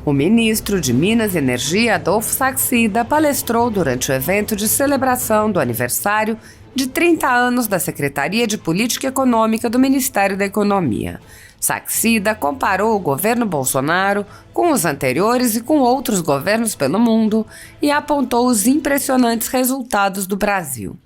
O ministro de Minas e Energia, Adolfo Saxida, palestrou durante o evento de celebração do aniversário de 30 anos da Secretaria de Política Econômica do Ministério da Economia. Saxida comparou o governo Bolsonaro com os anteriores e com outros governos pelo mundo e apontou os impressionantes resultados do Brasil.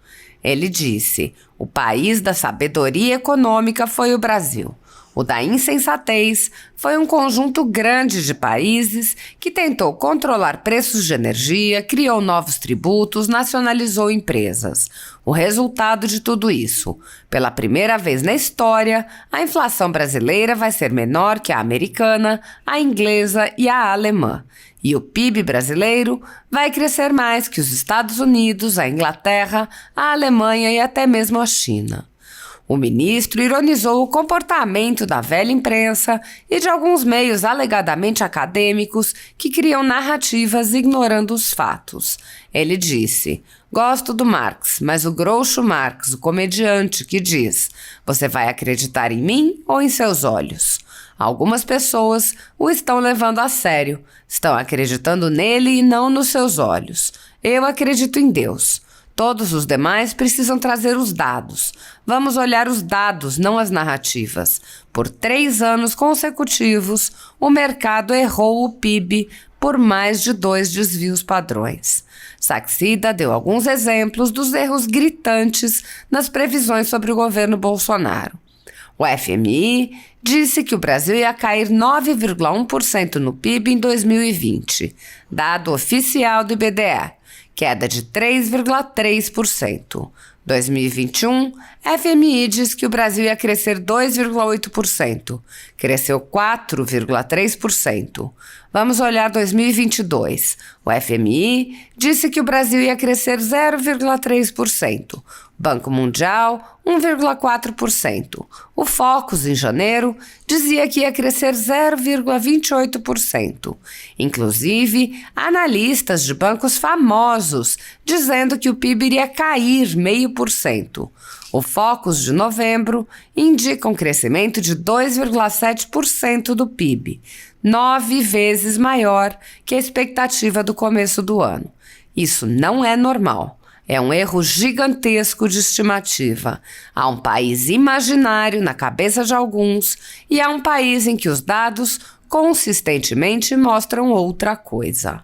Ele disse: "O país da sabedoria econômica foi o Brasil. O da insensatez foi um conjunto grande de países que tentou controlar preços de energia, criou novos tributos, nacionalizou empresas. O resultado de tudo isso: pela primeira vez na história, a inflação brasileira vai ser menor que a americana, a inglesa e a alemã. E o PIB brasileiro vai crescer mais que os Estados Unidos, a Inglaterra, a Alemanha e até mesmo a China." O ministro ironizou o comportamento da velha imprensa e de alguns meios alegadamente acadêmicos que criam narrativas ignorando os fatos. Ele disse: "Gosto do Marx, mas o Groucho Marx, o comediante, que diz: 'Você vai acreditar em mim ou em seus olhos?' Algumas pessoas o estão levando a sério, estão acreditando nele e não nos seus olhos. Eu acredito em Deus. Todos os demais precisam trazer os dados. Vamos olhar os dados, não as narrativas. Por 3 anos consecutivos, o mercado errou o PIB por mais de 2 desvios padrões." Saxida deu alguns exemplos dos erros gritantes nas previsões sobre o governo Bolsonaro. O FMI disse que o Brasil ia cair 9,1% no PIB em 2020, dado oficial do IBGE. Queda de 3,3%. 2021, FMI diz que o Brasil ia crescer 2,8%. Cresceu 4,3%. Vamos olhar 2022. O FMI disse que o Brasil ia crescer 0,3%. Banco Mundial, 1,4%. O Focus, em janeiro, dizia que ia crescer 0,28%. Inclusive, analistas de bancos famosos dizendo que o PIB iria cair 0,5%. O Focus de novembro indica um crescimento de 2,7% do PIB, 9 vezes maior que a expectativa do começo do ano. Isso não é normal. É um erro gigantesco de estimativa. Há um país imaginário na cabeça de alguns e há um país em que os dados consistentemente mostram outra coisa.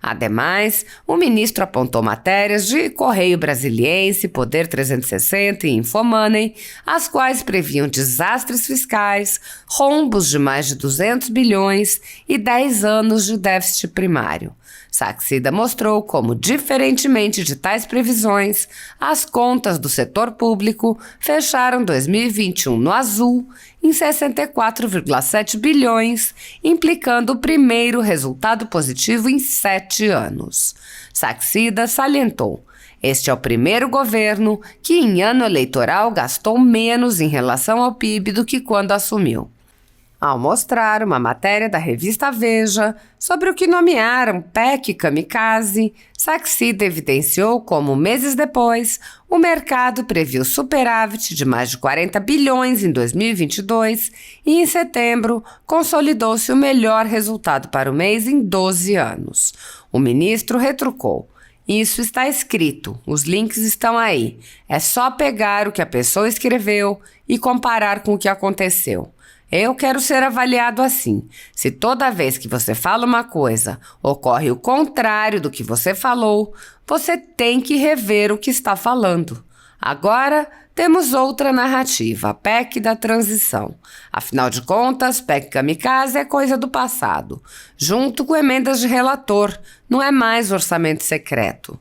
Ademais, o ministro apontou matérias de Correio Brasiliense, Poder 360 e Infomoney, as quais previam desastres fiscais, rombos de mais de 200 bilhões e 10 anos de déficit primário. Saxida mostrou como, diferentemente de tais previsões, as contas do setor público fecharam 2021 no azul em 64,7 bilhões, implicando o primeiro resultado positivo em 7 anos. Saxida salientou: "Este é o primeiro governo que em ano eleitoral gastou menos em relação ao PIB do que quando assumiu." Ao mostrar uma matéria da revista Veja sobre o que nomearam PEC Kamikaze, Saxida evidenciou como, meses depois, o mercado previu superávit de mais de 40 bilhões em 2022 e, em setembro, consolidou-se o melhor resultado para o mês em 12 anos. O ministro retrucou: "Isso está escrito, os links estão aí. É só pegar o que a pessoa escreveu e comparar com o que aconteceu. Eu quero ser avaliado assim. Se toda vez que você fala uma coisa, ocorre o contrário do que você falou, você tem que rever o que está falando. Agora, temos outra narrativa, a PEC da transição. Afinal de contas, PEC Kamikaze é coisa do passado, junto com emendas de relator, não é mais orçamento secreto."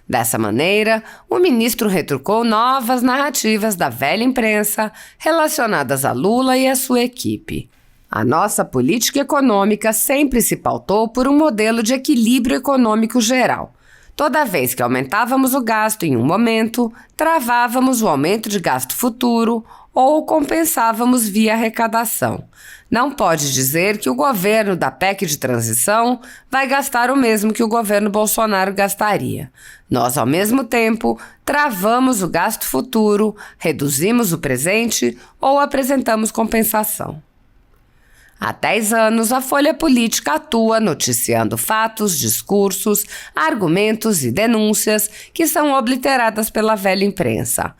Dessa maneira, o ministro retrucou novas narrativas da velha imprensa relacionadas a Lula e a sua equipe. "A nossa política econômica sempre se pautou por um modelo de equilíbrio econômico geral. Toda vez que aumentávamos o gasto em um momento, travávamos o aumento de gasto futuro ou compensávamos via arrecadação. Não pode dizer que o governo da PEC de transição vai gastar o mesmo que o governo Bolsonaro gastaria. Nós, ao mesmo tempo, travamos o gasto futuro, reduzimos o presente ou apresentamos compensação." Há 10 anos, a Folha Política atua noticiando fatos, discursos, argumentos e denúncias que são obliteradas pela velha imprensa.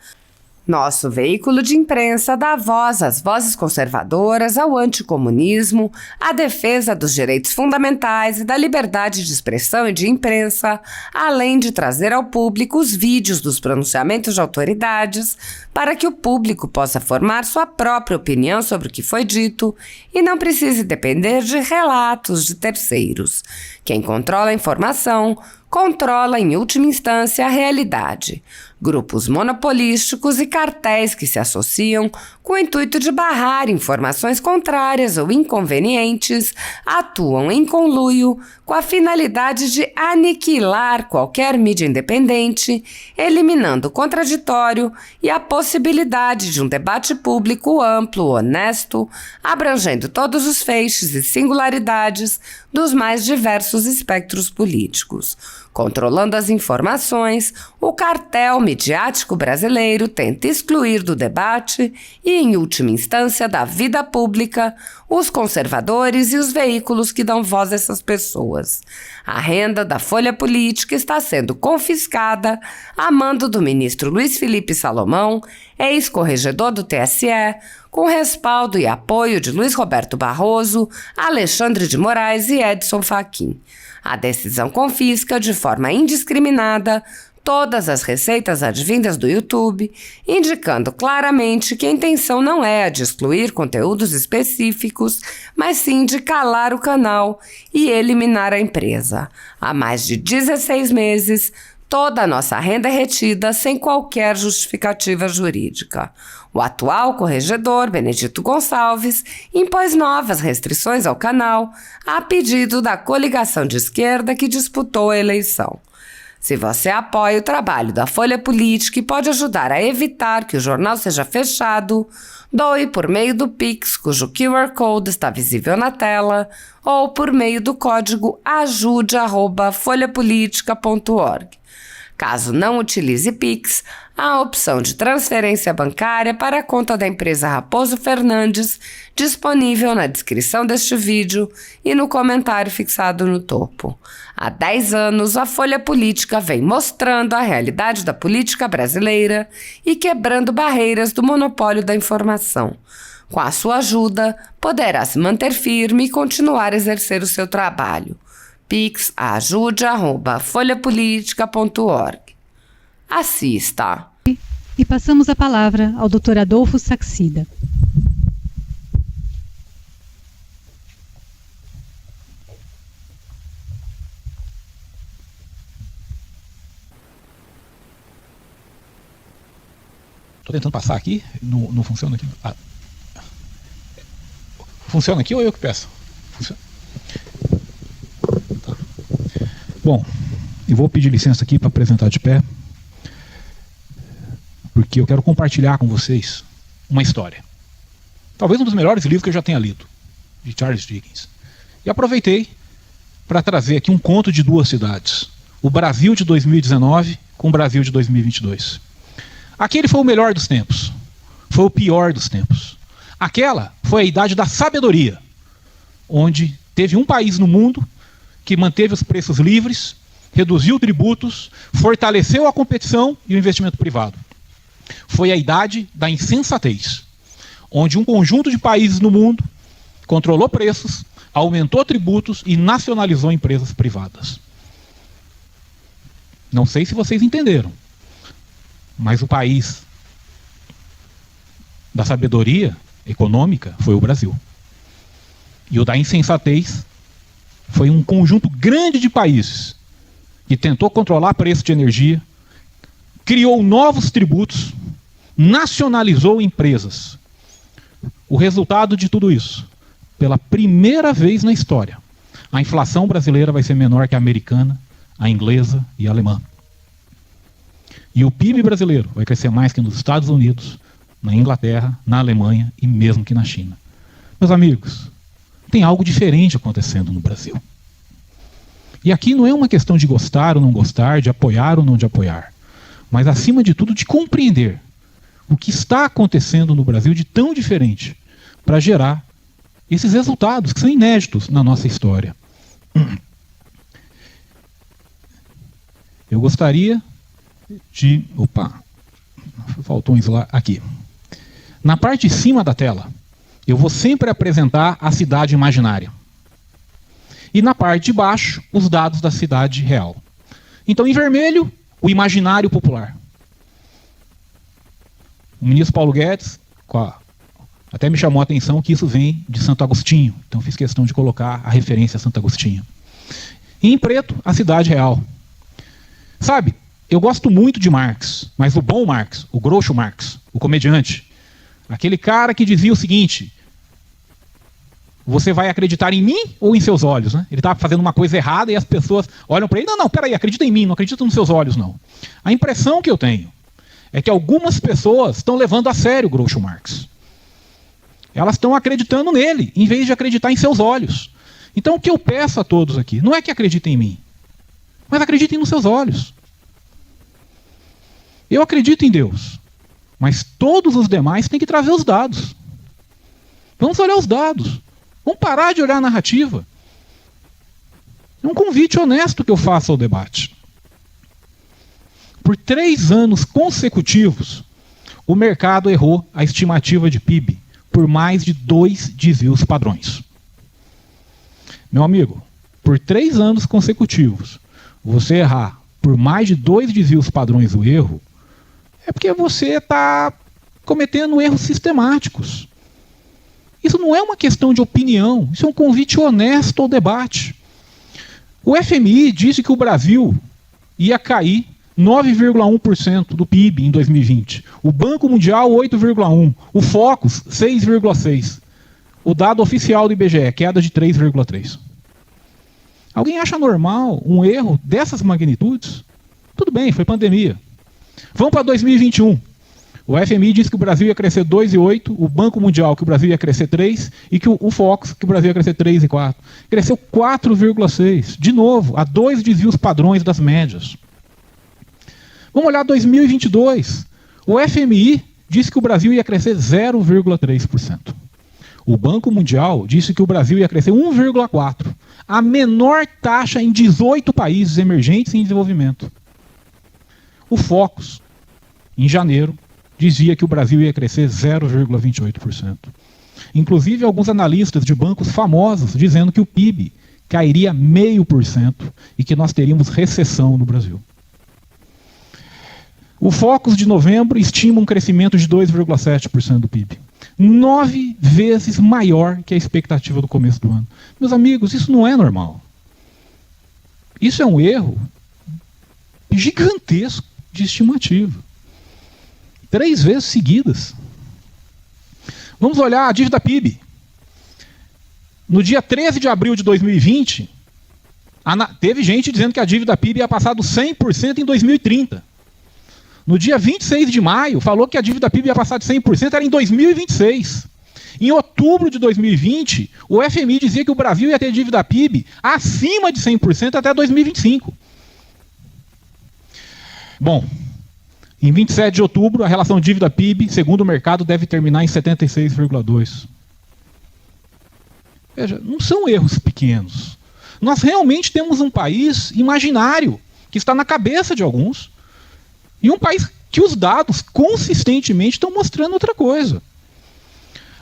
Nosso veículo de imprensa dá voz às vozes conservadoras, ao anticomunismo, à defesa dos direitos fundamentais e da liberdade de expressão e de imprensa, além de trazer ao público os vídeos dos pronunciamentos de autoridades para que o público possa formar sua própria opinião sobre o que foi dito e não precise depender de relatos de terceiros. Quem controla a informação controla, em última instância, a realidade. Grupos monopolísticos e cartéis que se associam com o intuito de barrar informações contrárias ou inconvenientes atuam em conluio com a finalidade de aniquilar qualquer mídia independente, eliminando o contraditório e a possibilidade de um debate público amplo, honesto, abrangendo todos os feixes e singularidades dos mais diversos espectros políticos. Controlando as informações, o cartel midiático brasileiro tenta excluir do debate e, em última instância, da vida pública, os conservadores e os veículos que dão voz a essas pessoas. A renda da Folha Política está sendo confiscada a mando do ministro Luiz Felipe Salomão, ex-corregedor do TSE, com respaldo e apoio de Luiz Roberto Barroso, Alexandre de Moraes e Edson Fachin. A decisão confisca, de forma indiscriminada, todas as receitas advindas do YouTube, indicando claramente que a intenção não é a de excluir conteúdos específicos, mas sim de calar o canal e eliminar a empresa. Há mais de 16 meses, toda a nossa renda é retida sem qualquer justificativa jurídica. O atual corregedor, Benedito Gonçalves, impôs novas restrições ao canal a pedido da coligação de esquerda que disputou a eleição. Se você apoia o trabalho da Folha Política e pode ajudar a evitar que o jornal seja fechado, doe por meio do Pix, cujo QR Code está visível na tela, ou por meio do código ajude@folhapolitica.org. Caso não utilize Pix, há a opção de transferência bancária para a conta da empresa Raposo Fernandes, disponível na descrição deste vídeo e no comentário fixado no topo. Há 10 anos, a Folha Política vem mostrando a realidade da política brasileira e quebrando barreiras do monopólio da informação. Com a sua ajuda, poderá se manter firme e continuar a exercer o seu trabalho. Pix ajude@folhapolitica.org. Assista. E passamos a palavra ao Dr. Adolfo Saxida. Estou tentando passar aqui, não funciona aqui. Funciona aqui ou eu que peço? Funciona. Tá. Bom, eu vou pedir licença aqui para apresentar de pé, porque eu quero compartilhar com vocês uma história. Talvez um dos melhores livros que eu já tenha lido, de Charles Dickens. E aproveitei para trazer aqui um conto de duas cidades. O Brasil de 2019 com o Brasil de 2022. Aquele foi o melhor dos tempos. Foi o pior dos tempos. Aquela foi a idade da sabedoria, onde teve um país no mundo que manteve os preços livres, reduziu tributos, fortaleceu a competição e o investimento privado. Foi a idade da insensatez, onde um conjunto de países no mundo controlou preços, aumentou tributos e nacionalizou empresas privadas. Não sei se vocês entenderam, mas o país da sabedoria econômica foi o Brasil. E o da insensatez foi um conjunto grande de países que tentou controlar preço de energia, criou novos tributos, nacionalizou empresas. O resultado de tudo isso, pela primeira vez na história, a inflação brasileira vai ser menor que a americana, a inglesa e a alemã. E o PIB brasileiro vai crescer mais que nos Estados Unidos, na Inglaterra, na Alemanha e mesmo que na China. Meus amigos, tem algo diferente acontecendo no Brasil. E aqui não é uma questão de gostar ou não gostar, de apoiar ou não de apoiar, mas acima de tudo de compreender o que está acontecendo no Brasil de tão diferente para gerar esses resultados que são inéditos na nossa história. Eu gostaria de... Opa, faltou um slide aqui. Na parte de cima da tela, eu vou sempre apresentar a cidade imaginária. E na parte de baixo, os dados da cidade real. Então, em vermelho, o imaginário popular. O ministro Paulo Guedes, até me chamou a atenção que isso vem de Santo Agostinho. Então, fiz questão de colocar a referência a Santo Agostinho. E em preto, a cidade real. Sabe, eu gosto muito de Marx, mas o bom Marx, o Groucho Marx, o comediante, aquele cara que dizia o seguinte: você vai acreditar em mim ou em seus olhos? Né? Ele estava fazendo uma coisa errada e as pessoas olham para ele: não, peraí, acredita em mim, não acredita nos seus olhos, não. A impressão que eu tenho é que algumas pessoas estão levando a sério o Groucho Marx. Elas estão acreditando nele, em vez de acreditar em seus olhos. Então o que eu peço a todos aqui, não é que acreditem em mim, mas acreditem nos seus olhos. Eu acredito em Deus, mas todos os demais têm que trazer os dados. Vamos olhar os dados. Vamos parar de olhar a narrativa. É um convite honesto que eu faço ao debate. Por 3 anos consecutivos, o mercado errou a estimativa de PIB por mais de 2 desvios padrões. Meu amigo, por 3 anos consecutivos, você errar por mais de 2 desvios padrões do erro, é porque você está cometendo erros sistemáticos. Isso não é uma questão de opinião, isso é um convite honesto ao debate. O FMI disse que o Brasil ia cair 9,1% do PIB em 2020. O Banco Mundial, 8,1%. O Focus, 6,6%. O dado oficial do IBGE, queda de 3,3%. Alguém acha normal um erro dessas magnitudes? Tudo bem, foi pandemia. Vamos para 2021. O FMI disse que o Brasil ia crescer 2,8%, o Banco Mundial que o Brasil ia crescer 3%, e que o Focus que o Brasil ia crescer 3,4%. Cresceu 4,6%. De novo, a 2 desvios padrões das médias. Vamos olhar 2022. O FMI disse que o Brasil ia crescer 0,3%. O Banco Mundial disse que o Brasil ia crescer 1,4%. A menor taxa em 18 países emergentes em desenvolvimento. O Focus, em janeiro, dizia que o Brasil ia crescer 0,28%. Inclusive, alguns analistas de bancos famosos dizendo que o PIB cairia 0,5% e que nós teríamos recessão no Brasil. O Focus de novembro estima um crescimento de 2,7% do PIB. 9 vezes maior que a expectativa do começo do ano. Meus amigos, isso não é normal. Isso é um erro gigantesco de estimativa. 3 vezes seguidas. Vamos olhar a dívida PIB. No dia 13 de abril de 2020, teve gente dizendo que a dívida PIB ia passar dos 100% em 2030. No dia 26 de maio, falou que a dívida PIB ia passar de 100%, era em 2026. Em outubro de 2020, o FMI dizia que o Brasil ia ter dívida PIB acima de 100% até 2025. Bom, em 27 de outubro, a relação dívida PIB, segundo o mercado, deve terminar em 76,2%. Veja, não são erros pequenos. Nós realmente temos um país imaginário, que está na cabeça de alguns, e um país que os dados consistentemente estão mostrando outra coisa.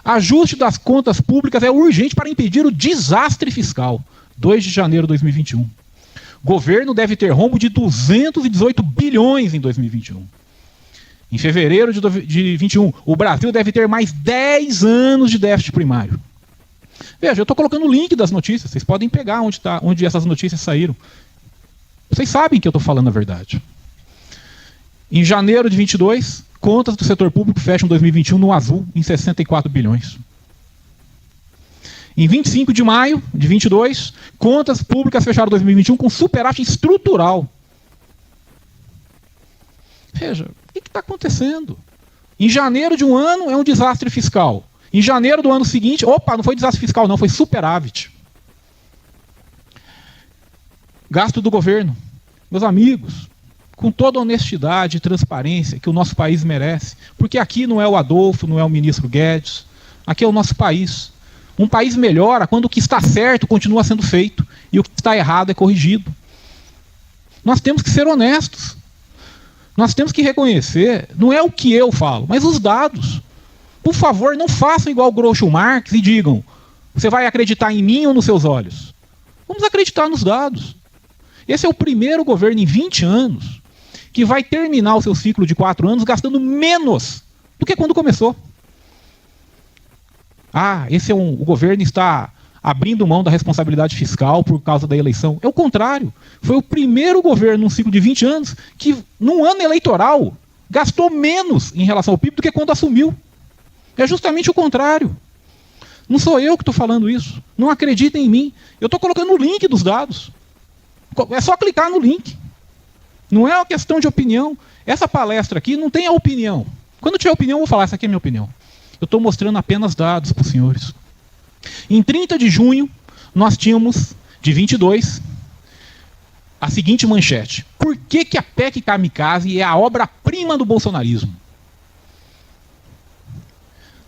Ajuste das contas públicas é urgente para impedir o desastre fiscal. 2 de janeiro de 2021. Governo deve ter rombo de 218 bilhões em 2021. Em fevereiro de 2021, o Brasil deve ter mais 10 anos de déficit primário. Veja, eu estou colocando o link das notícias. Vocês podem pegar onde essas notícias saíram. Vocês sabem que eu estou falando a verdade. Em janeiro de 22, contas do setor público fecham 2021 no azul, em 64 bilhões. Em 25 de maio de 22, contas públicas fecharam 2021 com superávit estrutural. Veja, o que está acontecendo? Em janeiro de um ano é um desastre fiscal. Em janeiro do ano seguinte, não foi desastre fiscal não, foi superávit. Gasto do governo. Meus amigos, com toda a honestidade e transparência que o nosso país merece, porque aqui não é o Adolfo, não é o ministro Guedes, aqui é o nosso país. Um país melhora quando o que está certo continua sendo feito e o que está errado é corrigido. Nós temos que ser honestos. Nós temos que reconhecer, não é o que eu falo, mas os dados. Por favor, não façam igual Groucho Marx e digam: você vai acreditar em mim ou nos seus olhos? Vamos acreditar nos dados. Esse é o primeiro governo em 20 anos que vai terminar o seu ciclo de 4 anos gastando menos do que quando começou. O governo está abrindo mão da responsabilidade fiscal por causa da eleição. É o contrário. Foi o primeiro governo num ciclo de 20 anos que, num ano eleitoral, gastou menos em relação ao PIB do que quando assumiu. É justamente o contrário. Não sou eu que estou falando isso. Não acreditem em mim. Eu estou colocando o link dos dados. É só clicar no link. Não é uma questão de opinião. Essa palestra aqui não tem a opinião. Quando tiver opinião, eu vou falar: essa aqui é a minha opinião. Eu estou mostrando apenas dados para os senhores. Em 30 de junho, nós tínhamos, de 22, a seguinte manchete: por que a PEC Kamikaze é a obra-prima do bolsonarismo?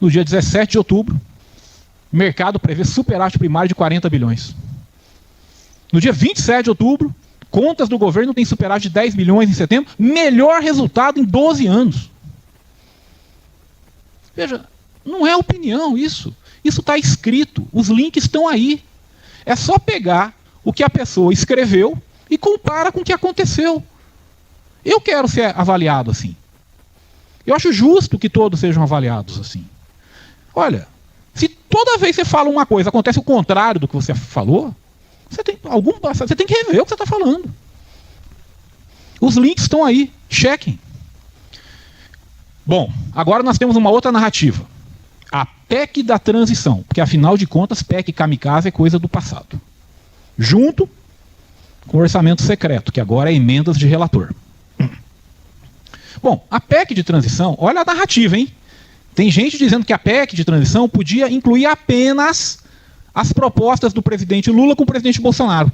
No dia 17 de outubro, o mercado prevê superávit primário de 40 bilhões. No dia 27 de outubro, contas do governo têm superávit de 10 bilhões em setembro, melhor resultado em 12 anos. Veja, não é opinião isso. Isso está escrito, os links estão aí. É só pegar o que a pessoa escreveu e compara com o que aconteceu. Eu quero ser avaliado assim. Eu acho justo que todos sejam avaliados assim. Olha, se toda vez que você fala uma coisa acontece o contrário do que você falou, você tem que rever o que você está falando. Os links estão aí, chequem. Bom, agora nós temos uma outra narrativa. A PEC da transição, porque afinal de contas, PEC Kamikaze é coisa do passado. Junto com o orçamento secreto, que agora é emendas de relator. Bom, a PEC de transição, olha a narrativa, hein? Tem gente dizendo que a PEC de transição podia incluir apenas as propostas do presidente Lula com o presidente Bolsonaro.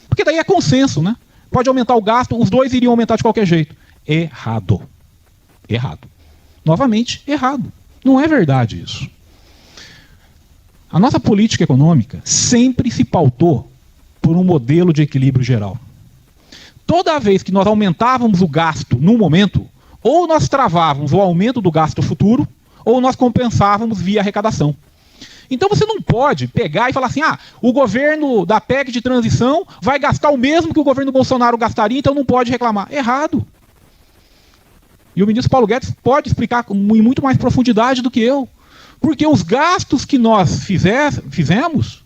Porque daí é consenso, né? Pode aumentar o gasto, os dois iriam aumentar de qualquer jeito. Errado. Errado. Novamente, errado. Não é verdade isso. A nossa política econômica sempre se pautou por um modelo de equilíbrio geral. Toda vez que nós aumentávamos o gasto no momento, ou nós travávamos o aumento do gasto futuro, ou nós compensávamos via arrecadação. Então você não pode pegar e falar assim: o governo da PEC de transição vai gastar o mesmo que o governo Bolsonaro gastaria, então não pode reclamar. Errado. E o ministro Paulo Guedes pode explicar em muito mais profundidade do que eu. Porque os gastos que nós fizemos,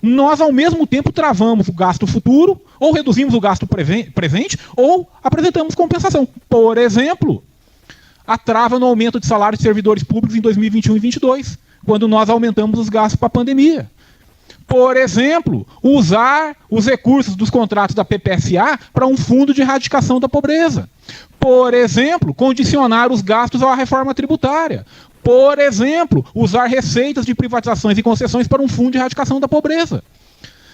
nós ao mesmo tempo travamos o gasto futuro, ou reduzimos o gasto presente, ou apresentamos compensação. Por exemplo, a trava no aumento de salário de servidores públicos em 2021 e 2022, quando nós aumentamos os gastos para a pandemia. Por exemplo, usar os recursos dos contratos da PPSA para um fundo de erradicação da pobreza. Por exemplo, condicionar os gastos à reforma tributária. Por exemplo, usar receitas de privatizações e concessões para um fundo de erradicação da pobreza.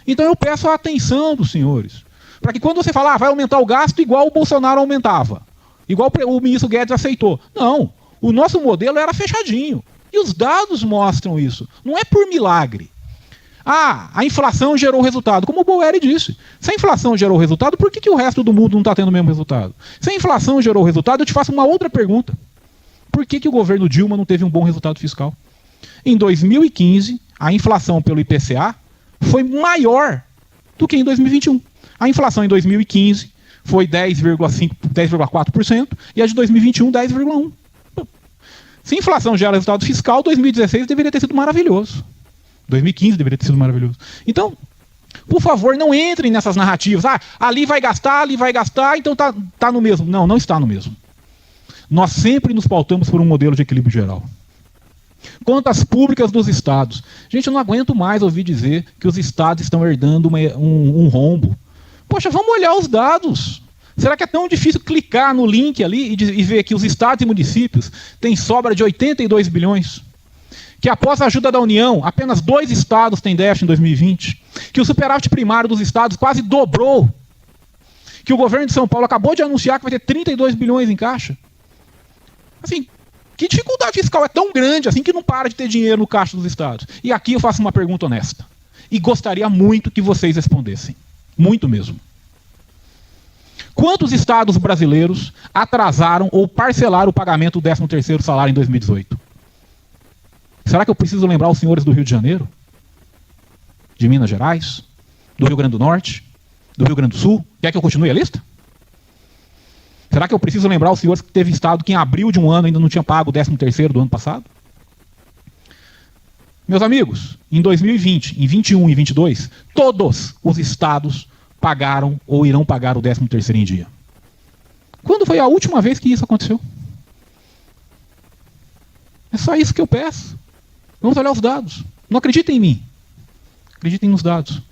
Então eu peço a atenção dos senhores, para que quando você falar vai aumentar o gasto igual o Bolsonaro aumentava, igual o ministro Guedes aceitou. Não, o nosso modelo era fechadinho. E os dados mostram isso. Não é por milagre. A inflação gerou resultado. Como o Boeri disse, se a inflação gerou resultado, por que o resto do mundo não está tendo o mesmo resultado? Se a inflação gerou resultado, eu te faço uma outra pergunta. Por que o governo Dilma não teve um bom resultado fiscal? Em 2015, a inflação pelo IPCA foi maior do que em 2021. A inflação em 2015 foi 10,4% e a de 2021, 10,1%. Se a inflação gera resultado fiscal, 2016 deveria ter sido maravilhoso. 2015 deveria ter sido maravilhoso. Então, por favor, não entrem nessas narrativas. Ali vai gastar, então tá no mesmo. Não, não está no mesmo. Nós sempre nos pautamos por um modelo de equilíbrio geral. Contas públicas dos estados. Gente, eu não aguento mais ouvir dizer que os estados estão herdando um rombo. Poxa, vamos olhar os dados. Será que é tão difícil clicar no link ali e ver que os estados e municípios têm sobra de 82 bilhões? Que após a ajuda da União, apenas 2 estados têm déficit em 2020, que o superávit primário dos estados quase dobrou, que o governo de São Paulo acabou de anunciar que vai ter 32 bilhões em caixa. Assim, Que dificuldade fiscal é tão grande assim que não para de ter dinheiro no caixa dos estados? E aqui eu faço uma pergunta honesta. E gostaria muito que vocês respondessem. Muito mesmo. Quantos estados brasileiros atrasaram ou parcelaram o pagamento do 13º salário em 2018? Será que eu preciso lembrar os senhores do Rio de Janeiro? De Minas Gerais? Do Rio Grande do Norte? Do Rio Grande do Sul? Quer que eu continue a lista? Será que eu preciso lembrar os senhores que teve estado que em abril de um ano ainda não tinha pago o 13º do ano passado? Meus amigos, em 2020, em 21 e 22, todos os estados pagaram ou irão pagar o 13º em dia. Quando foi a última vez que isso aconteceu? É só isso que eu peço. Vamos olhar os dados. Não acreditem em mim. Acreditem nos dados.